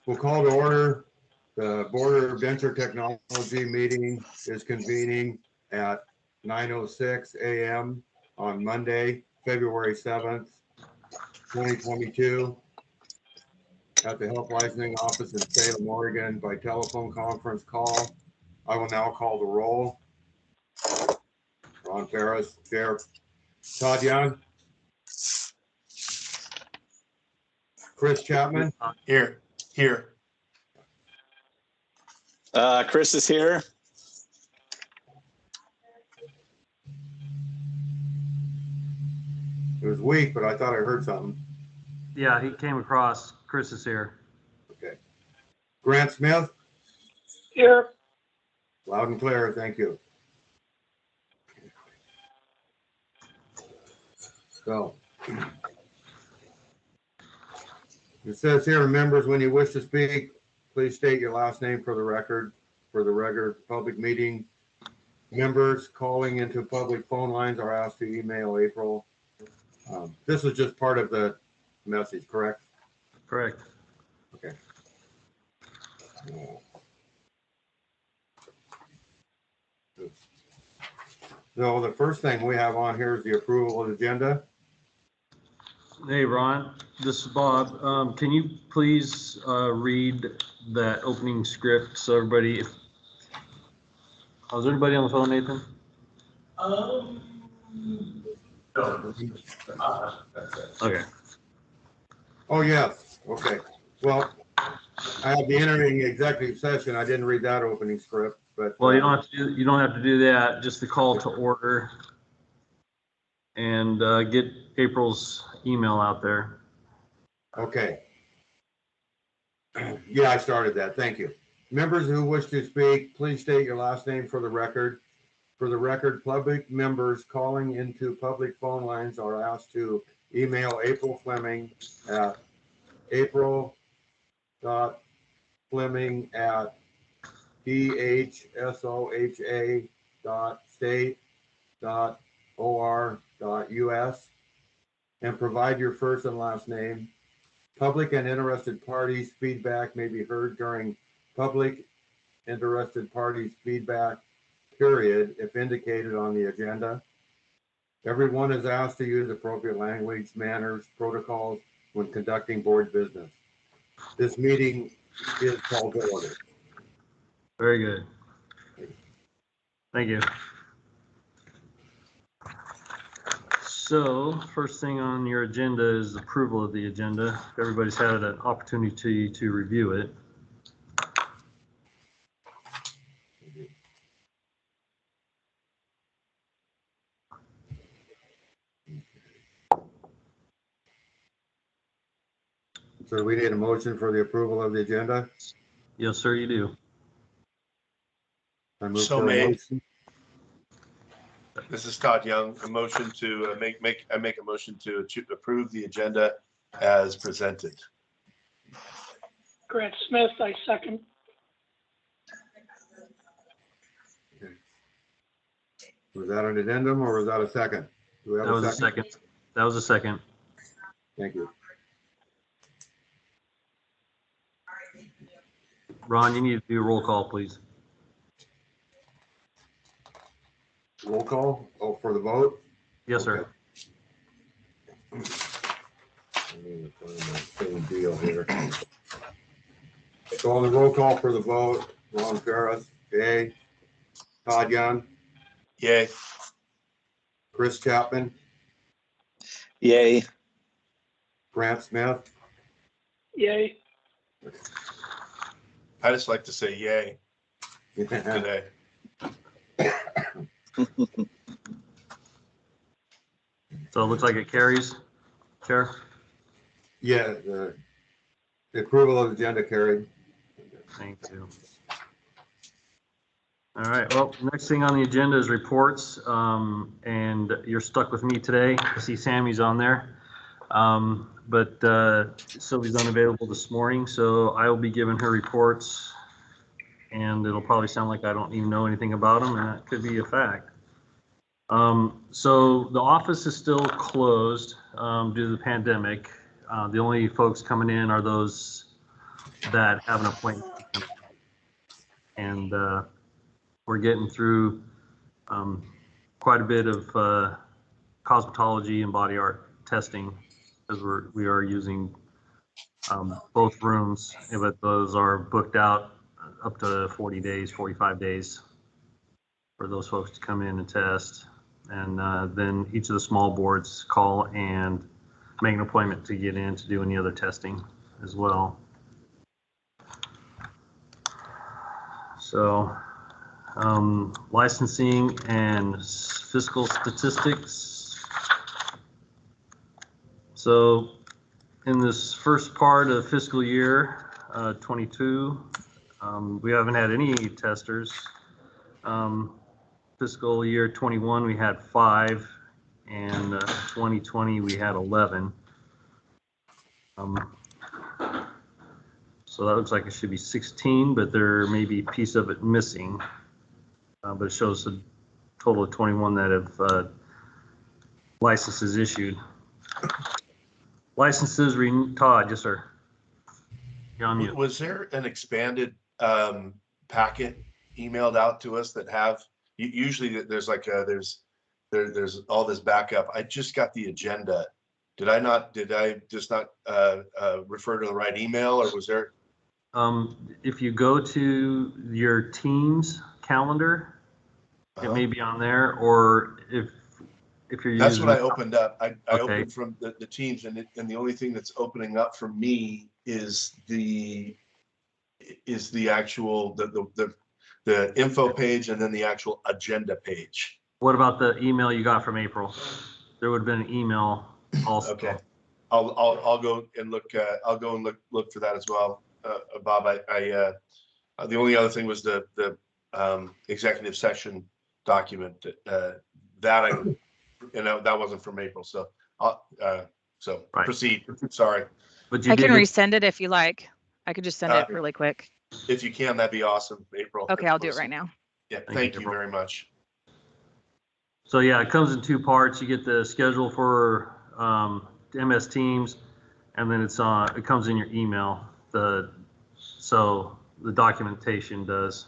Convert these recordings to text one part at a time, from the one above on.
We'll call to order. The Board of Venture Technology meeting is convening at 9:06 a.m. on Monday, February 7th, 2022 at the Health Licensing Office in Salem, Oregon by telephone conference call. I will now call the roll. Ron Ferris, Chair. Todd Young. Chris Chapman. Here. Chris is here. It was weak, but I thought I heard something. Yeah, he came across. Chris is here. Okay. Grant Smith. Here. Loud and clear, thank you. So, it says here, members, when you wish to speak, please state your last name for the record. For the regular public meeting, members calling into public phone lines are asked to email April. This is just part of the message, correct? Correct. Okay. So the first thing we have on here is the approval of the agenda. Hey, Ron, this is Bob. Can you please read that opening script so everybody, is everybody on the phone, Nathan? No. Okay. Oh, yes, okay. Well, I have the entering executive session. I didn't read that opening script, but. Well, you don't have to do that, just the call to order and get April's email out there. Okay. Yeah, I started that. Thank you. Members who wish to speak, please state your last name for the record. For the record, public members calling into public phone lines are asked to email April Fleming at dhsoha.state.or.us and provide your first and last name. Public and interested parties' feedback may be heard during public interested parties' feedback period if indicated on the agenda. Everyone is asked to use appropriate language, manners, protocols when conducting board business. This meeting is called to order. Very good. Thank you. So first thing on your agenda is approval of the agenda. Everybody's had an opportunity to review it. So we need a motion for the approval of the agenda. Yes, sir, you do. I move So for a made. motion. This is Todd Young. A motion to make a motion to approve the agenda as presented. Grant Smith, I second. Was that an addendum or was that a second? Do we have That was a second. That was a second. Thank you. Ron, you need to do a roll call, please. Roll call. Oh, for the vote? Yes, sir. Okay. I need to find my same deal here. So on the roll call for the vote, Ron Ferris, yay. Todd Young, Yay. Chris Chapman, Yay. Grant Smith. Yay. I just like to say yay today. So it looks like it carries, Chair. Yeah, the approval of the agenda carried. Thank you. All right, well, next thing on the agenda is reports, and you're stuck with me today. I see Sammy's on there, but Sylvie's unavailable this morning, so I will be giving her reports, and it'll probably sound like I don't even know anything about them, and that could be a fact. So the office is still closed due to the pandemic. The only folks coming in are those that have an appointment. And we're getting through quite a bit of cosmetology and body art testing, because we are using both rooms, but those are booked out up to 40 days, 45 days for those folks to come in and test. And then each of the small boards call and make an appointment to get in to do any other testing as well. So licensing and fiscal statistics. So in this first part of fiscal year 22, we haven't had any testers. Fiscal year 21, we had 5, and 2020, we had 11. So that looks like it should be 16, but there may be a piece of it missing. But it shows a total of 21 that have licenses issued. Licenses, Todd, yes, sir. You're on mute. Was there an expanded packet emailed out to us that have, usually there's like there's all this backup. I just got the agenda. Did I just not refer to the right email, or was there? If you go to your Teams calendar, it may be on there, or if you're That's using. what I opened up. I Okay. opened from the Teams, and the only thing that's opening up for me is the actual the info page, and then the actual agenda page. What about the email you got from April? There would have been an email also. Okay, I'll go and look. I'll go and look for that as well, Bob. I the only other thing was the executive session document that wasn't from April. So Right. Proceed. Sorry. But you I can did. resend it if you like. I could just send it really quick. If you can, that'd be awesome, April. Okay, I'll do it right now. Yeah, Thank thank you, you April. very much. So yeah, it comes in 2 parts. You get the schedule for MS Teams, and then it comes in your email. So the documentation does.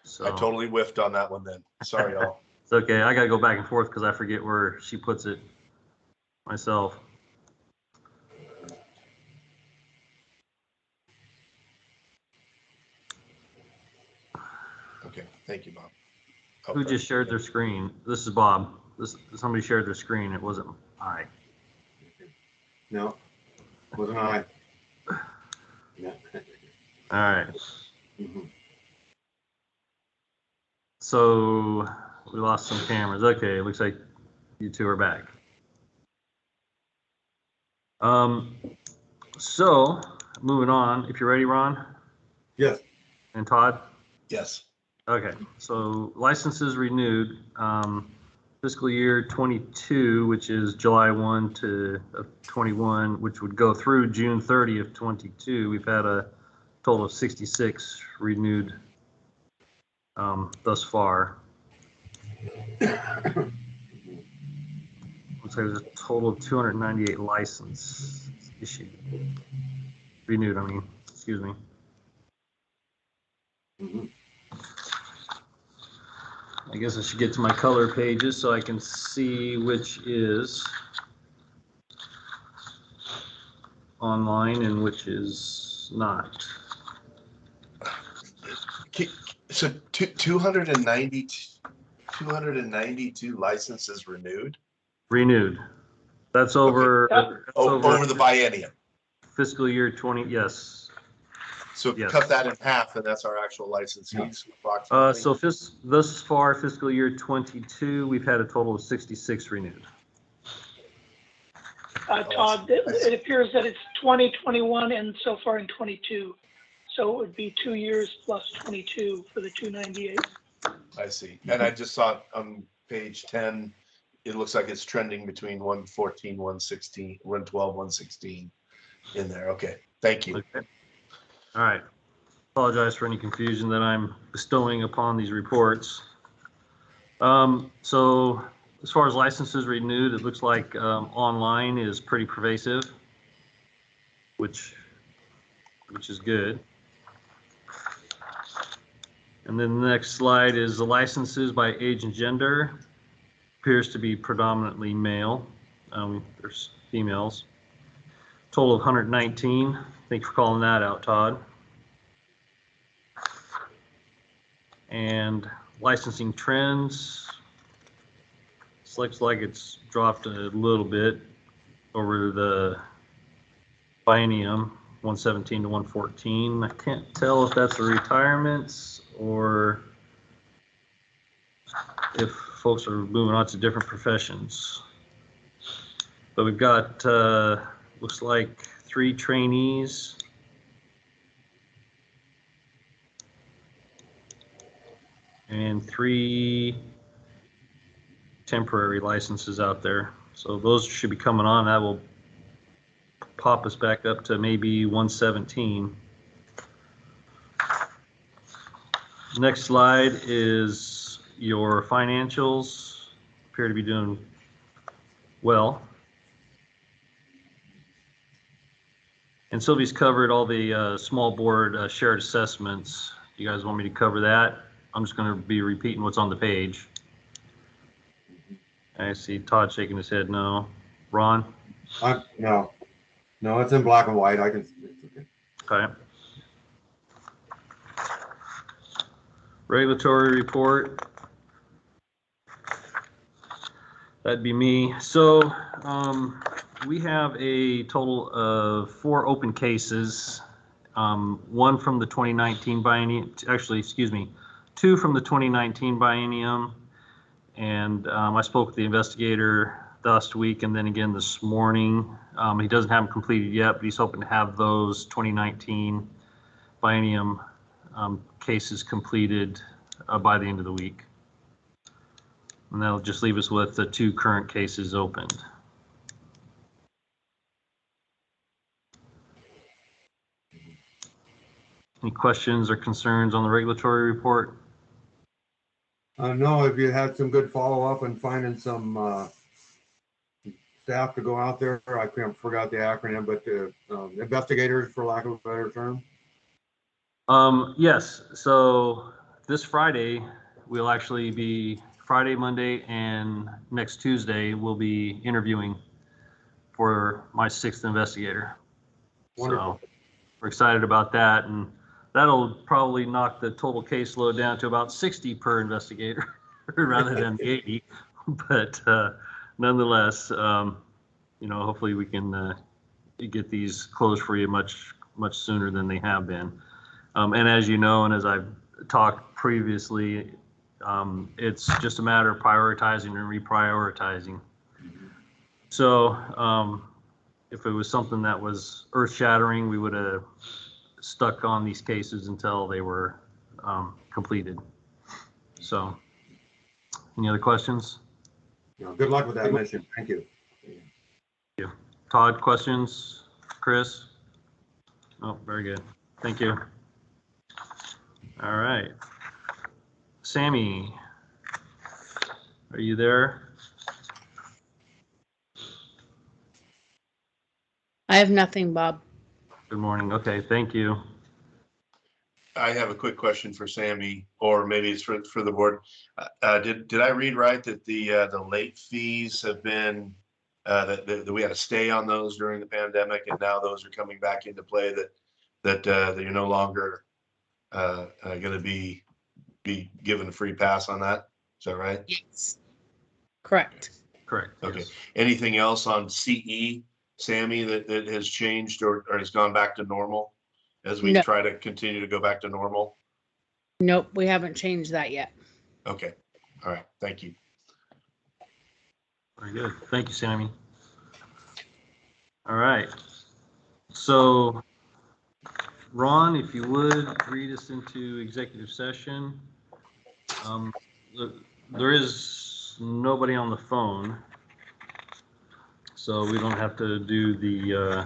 So I totally whiffed on that one then. Sorry, y'all. it's okay. I gotta go back and forth because I forget where she puts it myself. Okay, thank you, Bob. Who just shared their screen? This is Bob. Somebody shared their screen. It wasn't I. No, wasn't I. No. All right. Mhm. So we lost some cameras. Okay, it looks like you 2 are back. So moving on, if you're ready, Ron Yes, and Todd. Yes. Okay, so licenses renewed, fiscal year 22, which is July 1 to 21, which would go through June 30 of 22. We've had a total of 66 renewed thus far. Looks like there's a total of 298 licenses issued. Renewed, I mean, excuse me. Mhm. I guess I should get to my color pages so I can see which is online and which is not. So 292 licenses renewed. Renewed. That's over. Okay. That's over Over the biennium. fiscal year 20. Yes. So if you Yes. cut that in half, then that's our actual licensees approximately. So thus far, fiscal year 22, we've had a total of 66 renewed. Todd, it appears that it's 2021 and so far in 22. So it would be 2 years plus 22 for the 298. I see. And I just saw it on page 10. It looks like it's trending between 114, 116, 112, 116 in there. Okay. Thank you. Okay. All right. Apologize for any confusion that I'm bestowing upon these reports. So as far as licenses renewed, it looks like online is pretty pervasive, which which is good. And then the next slide is the licenses by age and gender. Appears to be predominantly male. There's females. Total of 119. Thanks for calling that out, Todd. And licensing trends. This looks like it's dropped a little bit over the biennium, 117 to 114. I can't tell if that's the retirements or if folks are moving on to different professions. But we've got, looks like 3 trainees. And 3 temporary licenses out there. So those should be coming on. That will pop us back up to maybe 117. Next slide is your financials. Appear to be doing well. And Sylvie's covered all the small board shared assessments. You guys want me to cover that? I'm just going to be repeating what's on the page. I see Todd shaking his head no. Ron? No, it's in black and white. I can. It's okay. Okay. Regulatory report. That'd be me. So we have a total of 4 open cases. 1 from the 2019 biennium, actually, excuse me, 2 from the 2019 biennium. And I spoke with the investigator last week and then again this morning. He doesn't have them completed yet, but he's hoping to have those 2019 biennium cases completed by the end of the week. And that'll just leave us with the 2 current cases opened. Any questions or concerns on the regulatory report? No, if you had some good follow-up and finding some staff to go out there, I forgot the acronym, but investigators, for lack of a better term. Yes, so this Friday, we'll actually be, Friday, Monday, and next Tuesday, we'll be interviewing for my 6th investigator. Wonderful. So we're excited about that, and that'll probably knock the total caseload down to about 60 per investigator rather than 80. But nonetheless, hopefully we can get these closed for you much sooner than they have been. And as you know, and as I've talked previously, it's just a matter of prioritizing and reprioritizing. So if it was something that was earth-shattering, we would have stuck on these cases until they were completed. So, any other questions? Good luck with that mission. Thank you. Thank you. Todd, questions? Chris? Oh, very good. Thank you. All right. Sammy, are you there? I have nothing, Bob. Good morning. Okay, thank you. I have a quick question for Sammy, or maybe it's for the board. Did I read right that the late fees have been that we had to stay on those during the pandemic, and now those are coming back into play? That you're no longer going to be given a free pass on that. Is that right? Yes. Correct. Correct. Okay. Yes. Anything else on CE, Sammy, that has changed or has gone back to normal as we No. try to continue to go back to normal? Nope, we haven't changed that yet. Okay. All right. Thank you. Very good. Thank you, Sammy. All right. So, Ron, if you would read us into executive session. There is nobody on the phone, so we don't have to do the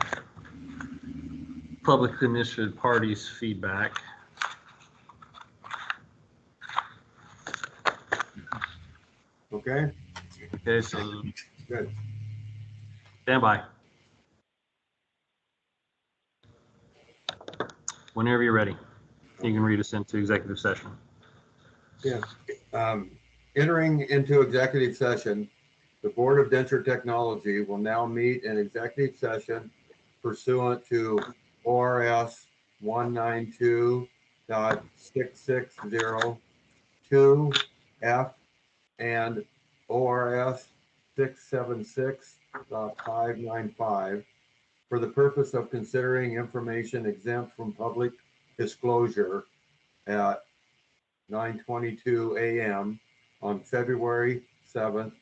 public initiative parties feedback. Okay, Okay, so good. stand by. Whenever you're ready, you can read us into executive session. Entering into executive session, the Board of Denture Technology will now meet in executive session pursuant to ORS 192.660(2)F and ORS 676.595 for the purpose of considering information exempt from public disclosure at 9:22 a.m. on February 7th,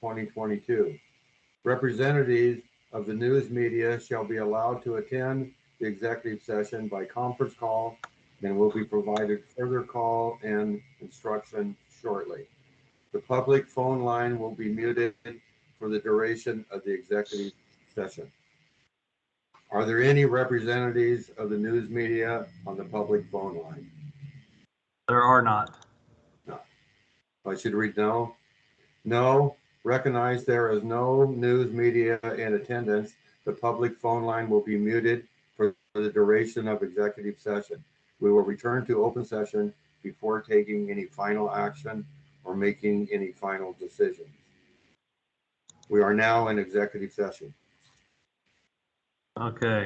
2022. Representatives of the news media shall be allowed to attend the executive session by conference call and will be provided further call and instruction shortly. The public phone line will be muted for the duration of the executive session. Are there any representatives of the news media on the public phone line? There are not. I should read no. No. Recognize there is no news media in attendance. The public phone line will be muted for the duration of executive session. We will return to open session before taking any final action or making any final decisions. We are now in executive session. Okay,